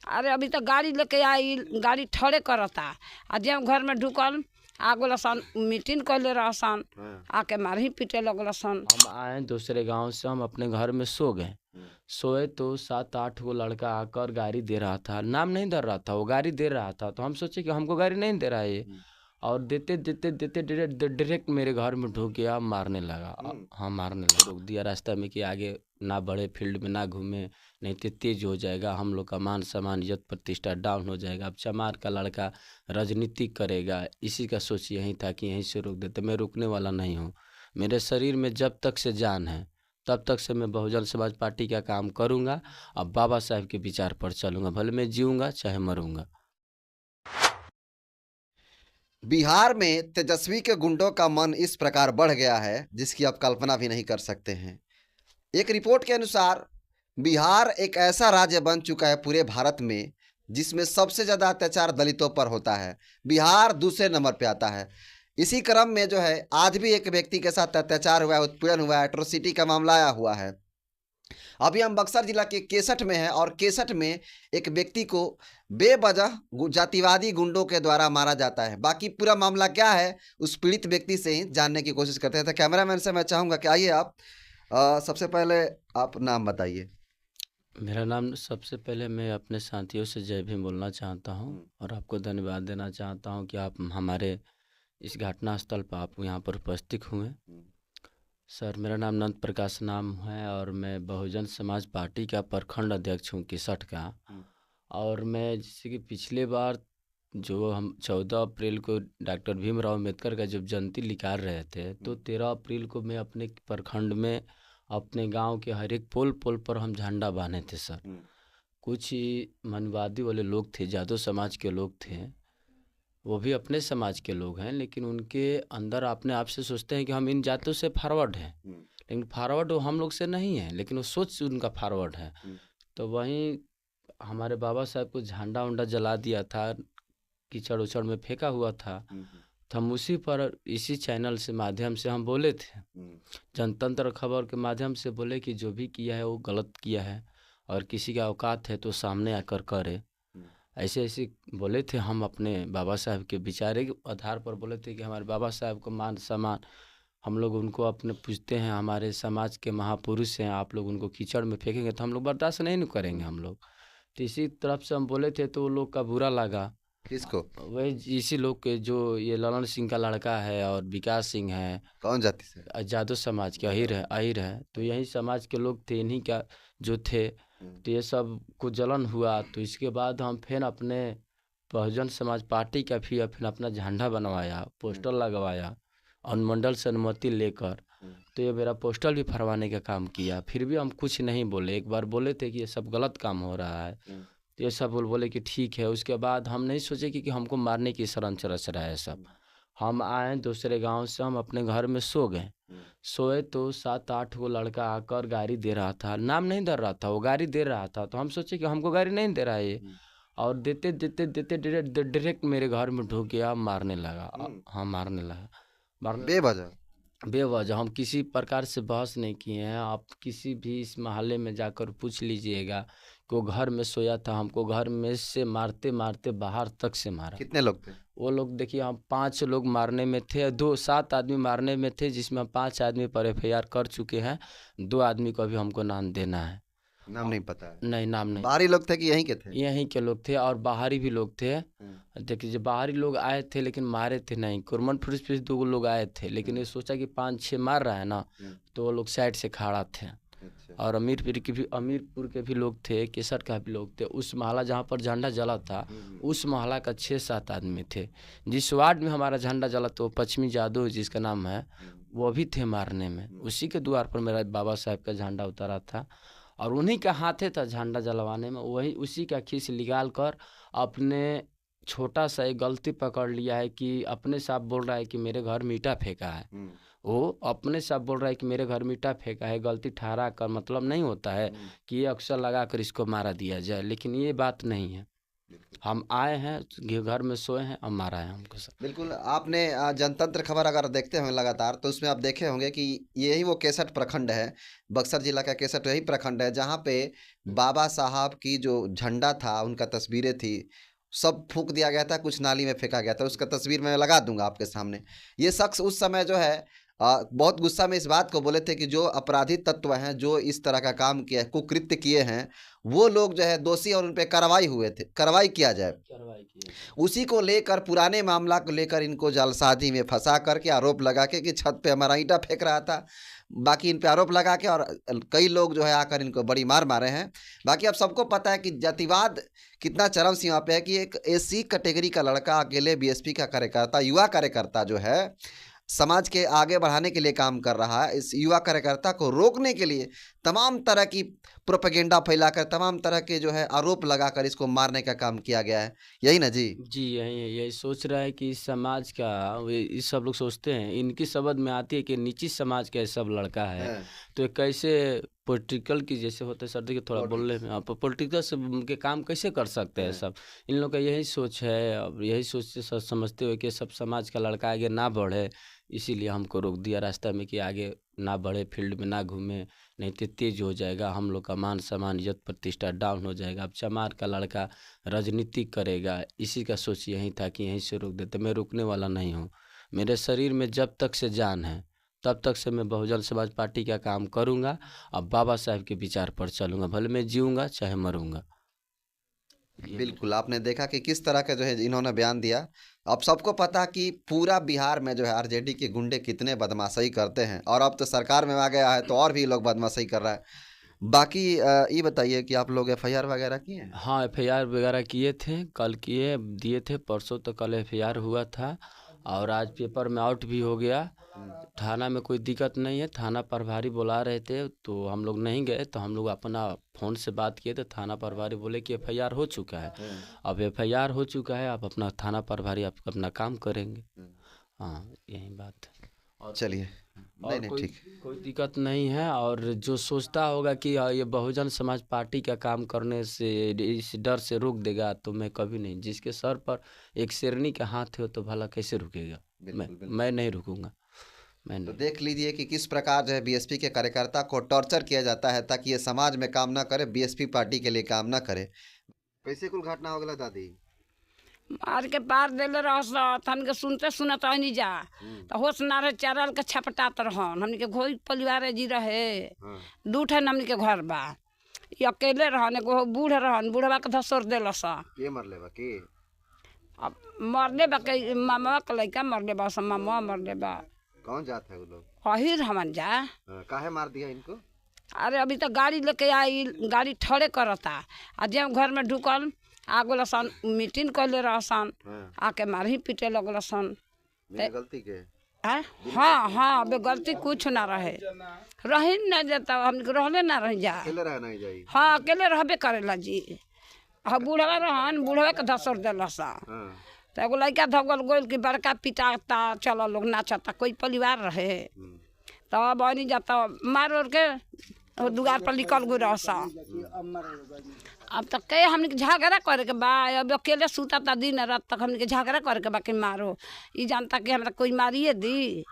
अरे अभी तो गाड़ी लेके आई, गाड़ी ठड़े करता आ जब घर में ढुकल आ गल सन, मीटिंग कैले रहसन, आके मारही पीटे लगल सन। हम आए दूसरे गांव से, हम अपने घर में सो गए। सोए तो 7-8 को लड़का आकर गाड़ी दे रहा था, नाम नहीं धर रहा था, वो गाड़ी दे रहा था। तो हम सोचे कि हमको गाड़ी नहीं दे रहा है ये, और देते देते देते डायरेक्ट मेरे घर में ढुक गया, मारने लगा। हाँ मारने लगा। रोक दिया रास्ता में कि आगे ना बढ़े, फील्ड में ना घूमे, नहीं तो तेज हो जाएगा, हम लोग का मान सम्मान इज्जत प्रतिष्ठा डाउन हो जाएगा। अब चमार का लड़का राजनीति करेगा, इसी का सोच यही था कि यहीं से रोक देते। मैं रुकने वाला नहीं हूँ। मेरे शरीर में जब तक से जान है तब तक से मैं बहुजन समाज पार्टी का काम करूँगा और बाबा साहब के विचार पर चलूँगा, भले मैं जीऊँगा चाहे मरूँगा। बिहार में तेजस्वी के गुंडों का मन इस प्रकार बढ़ गया है जिसकी आप कल्पना भी नहीं कर सकते हैं। एक रिपोर्ट के अनुसार बिहार एक ऐसा राज्य बन चुका है पूरे भारत में जिसमें सबसे ज़्यादा अत्याचार दलितों पर होता है। बिहार दूसरे नंबर पे आता है। इसी क्रम में जो है आज भी एक व्यक्ति के साथ अत्याचार हुआ है, उत्पीड़न हुआ है, एट्रोसिटी का मामला आया हुआ है। अभी हम बक्सर जिला के केसठ में हैं और केसठ में एक व्यक्ति को बेवजह जातिवादी गुंडों के द्वारा मारा जाता है। बाकी पूरा मामला क्या है उस पीड़ित व्यक्ति से ही जानने की कोशिश करते हैं। तो कैमरामैन से मैं चाहूँगा कि आइए आप सबसे पहले आप नाम बताइए। मेरा नाम, सबसे पहले मैं अपने साथियों से जय भीम बोलना चाहता हूँ और आपको धन्यवाद देना चाहता हूँ कि आप हमारे इस घटना स्थल पर आप यहाँ पर उपस्थित हुए। सर, मेरा नाम नंद प्रकाश नाम है और मैं बहुजन समाज पार्टी का प्रखंड अध्यक्ष हूँ केसठ का। और मैं जैसे कि पिछले बार जो हम 14 अप्रैल को डॉक्टर भीमराव अम्बेडकर का जब जयंती निकाल रहे थे, तो 13 अप्रैल को मैं अपने प्रखंड में अपने गांव के हर एक पोल पोल पर हम झंडा बांधे थे सर। कुछ ही मनवादी वाले लोग थे, जादव समाज के लोग थे, वो भी अपने समाज के लोग हैं, लेकिन उनके अंदर अपने आप से सोचते हैं कि हम इन जातों से फॉरवर्ड हैं, लेकिन फॉरवर्ड वो हम लोग से नहीं है, लेकिन वो सोच उनका फॉरवर्ड है। तो वहीं हमारे बाबा साहब को झंडा उंडा जला दिया था, कीचड़ उचड़ में फेंका हुआ था। तो हम उसी पर इसी चैनल से माध्यम से हम बोले थे, जनतंत्र खबर के माध्यम से बोले कि जो भी किया है वो गलत किया है और किसी का औकात है तो सामने आकर करे। ऐसे ऐसे बोले थे हम अपने बाबा साहब के विचारे के आधार पर बोले थे कि हमारे बाबा साहब को मान सम्मान, हम लोग उनको अपने पूछते हैं, हमारे समाज के महापुरुष हैं, आप लोग उनको कीचड़ में फेंकेंगे तो हम लोग बर्दाश्त नहीं करेंगे हम लोग। तो इसी तरफ से हम बोले थे तो वो लोग का बुरा लगा। किसको? वही इसी लोग के, जो ये ललन सिंह का लड़का है और विकास सिंह है। कौन जाति से? जादव समाज के अहिर है। तो यही समाज के लोग थे, इन्हीं का जो थे। तो ये सब को जलन हुआ। तो इसके बाद हम फिर अपने बहुजन समाज पार्टी का फिर अपना झंडा बनवाया, पोस्टर लगवाया अनुमंडल से अनुमति लेकर। तो ये मेरा पोस्टर भी फरवाने का काम किया, फिर भी हम कुछ नहीं बोले। एक बार बोले थे कि ये सब गलत काम हो रहा है, तो ये सब बोले कि ठीक है। उसके बाद हम नहीं सोचे कि हमको मारने की षड्यंत्र रच रहा है सब। हम आए दूसरे गांव से, हम अपने घर में सो गए। सोए तो 7-8 को लड़का आकर गाड़ी दे रहा था, नाम नहीं धर रहा था, वो गाड़ी दे रहा था। तो हम सोचे कि हमको गाड़ी नहीं दे रहा है ये, और देते देते देते डायरेक्ट मेरे घर में ढुक गया, मारने लगा। हाँ मारने लगा बेवजह। हम किसी प्रकार से बहस नहीं किए हैं। आप किसी भी इस मोहल्ले में जाकर पूछ लीजिएगा कि वो घर में सोया था, हमको घर में से मारते मारते बाहर तक से मारा। कितने लोग थे वो लोग? देखिए, हम 5 लोग मारने में थे, 7 आदमी मारने में थे, जिसमें हम 5 आदमी पर FIR कर चुके हैं। 2 आदमी को अभी हमको नाम देना है। नाम नहीं पता है? नहीं, नाम नहीं। बाहरी लोग थे कि यहीं के थे? यहीं के लोग थे और बाहरी भी लोग थे। देखिए, जो बाहरी लोग आए थे लेकिन मारे थे नहीं। कुरमन पुलिस पे 2 लोग आए थे, लेकिन ये सोचा कि 5-6 मार रहा है ना, तो वो लोग साइड से खड़ा थे। और अमीरपुर के भी लोग थे, केसर का भी लोग थे। उस मोहल्ला जहाँ पर झंडा जला था, उस मोहल्ला का 6-7 आदमी थे। जिस वार्ड में हमारा झंडा जला तो पश्चिमी जादव जिसका नाम है, वो भी थे मारने में। उसी के द्वार पर मेरा बाबा साहब का झंडा उतारा था और उन्हीं का हाथे था झंडा जलवाने में। वही उसी का खींच निकाल कर अपने छोटा सा एक गलती पकड़ लिया है कि अपने साथ बोल रहा है कि मेरे घर में ईंटा फेंका है। वो अपने साथ बोल रहा है कि मेरे घर में ईंटा फेंका है। गलती ठहरा कर मतलब नहीं होता है कि ये अक्सर लगा कर इसको मारा दिया जाए, लेकिन ये बात नहीं है। हम आए हैं घर में सोए हैं और मारा है हमको सब। बिल्कुल। आपने जनतंत्र खबर अगर देखते होंगे लगातार, तो उसमें आप देखे होंगे कि यही वो 61 प्रखंड है, बक्सर जिला का 61 यही प्रखंड है जहाँ पे बाबा साहब की जो झंडा था, उनका तस्वीरें थी, सब फूंक दिया गया था, कुछ नाली में फेंका गया था। उसका तस्वीर मैं लगा दूंगा आपके सामने। ये शख्स उस समय जो है बहुत गुस्सा में इस बात को बोले थे कि जो अपराधी तत्व हैं, जो इस तरह का काम किया है, कुकृत्य किए हैं, वो लोग जो है दोषी और उन पर कार्रवाई किया जाए। उसी को लेकर, पुराने मामला को लेकर इनको जालसाजी में फंसा करके आरोप लगा के कि छत पे हमारा ईंटा फेंक रहा था, बाकी इन पे आरोप लगा के, और कई लोग जो है आकर इनको बड़ी मार मारे हैं। बाकी अब सबको पता है कि जातिवाद कितना चरम सीमा पे है कि एक एससी कैटेगरी का लड़का अकेले बीएसपी का कार्यकर्ता, युवा कार्यकर्ता जो है, समाज के आगे बढ़ाने के लिए काम कर रहा है। इस युवा कार्यकर्ता को रोकने के लिए तमाम तरह की प्रोपेगेंडा फैलाकर, तमाम तरह के जो है आरोप लगाकर इसको मारने का काम किया गया है। यही ना जी? जी यही सोच रहा है कि इस समाज का, ये सब लोग सोचते हैं, इनकी समझ में आती है कि नीची समाज का सब लड़का है, तो ये कैसे पॉलिटिकल की जैसे होते हैं सर्दी के थोड़ा बोलने में, आप पॉलिटिकल से उनके काम कैसे कर सकते हैं सब। इन लोग का यही सोच है। अब यही सोच से समझते हुए कि सब समाज का लड़का आगे ना बढ़े, इसीलिए हमको रोक दिया रास्ता में कि आगे ना बढ़े, फील्ड में ना घूमे, नहीं तो तेज हो जाएगा, हम लोग का मान सम्मान इज्जत प्रतिष्ठा डाउन हो जाएगा। अब चमार का लड़का राजनीति करेगा, इसी का सोच यही था कि यहीं से रोक देते। मैं रुकने वाला नहीं हूँ। मेरे शरीर में जब तक से जान है तब तक से मैं बहुजन समाज पार्टी का काम करूँगा और बाबा साहब के विचार पर चलूँगा, भले मैं जीऊँगा चाहे मरूँगा। बिल्कुल। आपने देखा कि किस तरह का जो है इन्होंने बयान दिया। अब सबको पता कि पूरा बिहार में जो है आरजेडी के गुंडे कितने बदमाशी करते हैं, और अब तो सरकार में आ गया है तो और भी लोग बदमाशी कर रहा है। बाकी ये बताइए कि आप लोग एफआईआर वगैरह किए हैं? हाँ, एफआईआर वगैरह किए थे, कल किए दिए थे, परसों तो कल एफआईआर हुआ था और आज पेपर में आउट भी हो गया। थाना में कोई दिक्कत नहीं है, थाना प्रभारी बुला रहे थे तो हम लोग नहीं गए, तो हम लोग अपना फ़ोन से बात किए तो थाना प्रभारी बोले कि एफआईआर हो चुका है। अब एफआईआर हो चुका है, आप अपना थाना प्रभारी आप अपना काम करेंगे। हाँ, यही बात है। और चलिए, और नहीं कोई ठीक। कोई दिक्कत नहीं है। और जो सोचता होगा कि ये बहुजन समाज पार्टी का काम करने से इस डर से रोक देगा, तो मैं कभी नहीं। जिसके सर पर एक शेरनी का हाथ हो तो भला कैसे रुकेगा? मैं नहीं रुकूंगा। तो देख लीजिए कि किस प्रकार जो है बीएसपी के कार्यकर्ता को टॉर्चर किया जाता है ताकि ये समाज में काम ना करे, बीएसपी पार्टी के लिए काम ना करे। कैसे कुल घटना हो गया दादी? मार के पार देले रहस, हमके सुनते सुनत नहीं जा, तो होश ना रहे, चरल के छपटात रहन। हमके घोई परिवार जी रहे, दू ठन हमके घर बा, ये अकेले रहन, एगो बूढ़ रहन, बूढ़वा के धसोर देलस। के मरले बा के? अब मरले बा के मामा के लइका मरले बा, मामा मरले बा। कौन जात है वो लोग? अहिर हमन जा। काहे मार दिया इनको? अरे अभी तो गाड़ी लेके आई, गाड़ी ठड़े करता, आ जब घर में ढुकल आगो सन, मीटिंग कैले रहसन, आके मारही पीटे लगल सन। गलती के? हाँ हाँ, बे गलती कुछ ना रहे, रही ना जाता, हम रहले ना रह जा। अकेले रह नहीं जाई? हाँ, अकेले रहबे करेला जी। हाँ, बूढ़वा रहन, बूढ़वा के धसर देलस। तो एगो लड़का धगल गोल की बड़का पिटाता, चलो लोग नाचता, कोई परिवार रहे, तब बनी जाता मार उड़ के दुआर पर निकल गई रहसा। अब तक के हमने झगड़ा करे के बा, अब अकेले सूता था दिन रात तक, हमने झगड़ा करे के बा कि मारो, ये जानता कि हमरा कोई मारिए दी।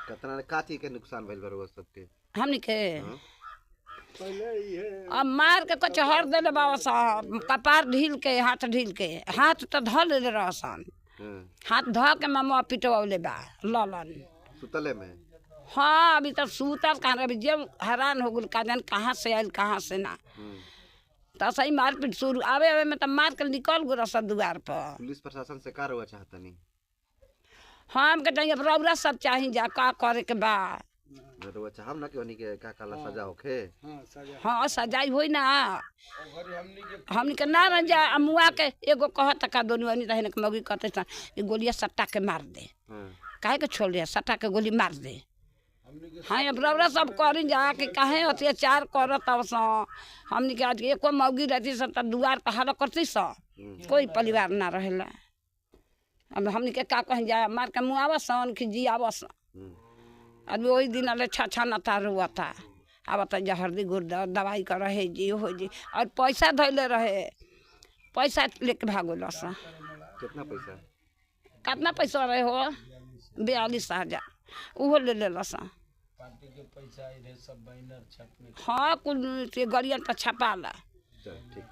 कितना काची के नुकसान भइल बा सबके? हमने के अब मार के कचहर देले बाबा साहब, कपार ढील के, हाथ ढील के, हाथ तो धो ले रहसन, हाथ धो के मामा पिटवले बा ललन सुतले में। हाँ, अभी तक सूतल कहाँ रहे, जब हैरान हो गल का जान कहाँ से आयल कहाँ से ना। तो सही मारपीट शुरू, आवे आवे में तो मार के निकल गो सब द्वार पर। पुलिस प्रशासन से का रुआ चाहता नहीं? हाँ, हमके चाहिए रौरा सब चाहिए, जा का करे के बा। रुआ चाहम ना कि उन्हीं के का काला सजा होखे? हाँ, सजाई होई ना, हमनी के ना रह जा। मुआ के एगो कहत का दोनों वनी रहने के मौगी कहते सन कि गोलियां सट्टा के मार दे, काहे के छोड़ दे, सट्टा के गोली मार दे। हाँ, अब रौरा सब करी जा कि काहे अत्याचार करत स। हमनी के आज एको मौगी रहती सन त दुआर पर हल्ला करती स, कोई परिवार ना रहेला। अब हमनी के का कहीं जा, मार के मुआवा सन कि जियावा सन। अभी वही दिन अले छा न था रुआ था, अब तो हल्दी गुड़ दवाई का रहे जी हो जी, और पैसा धैले रहे पैसा लेके भागो लसा। कितना पैसा? कितना पैसा रहे हो? 42,000 वो ले ले लसा। हाँ कुल से गरियन पर छपाला। ठीक।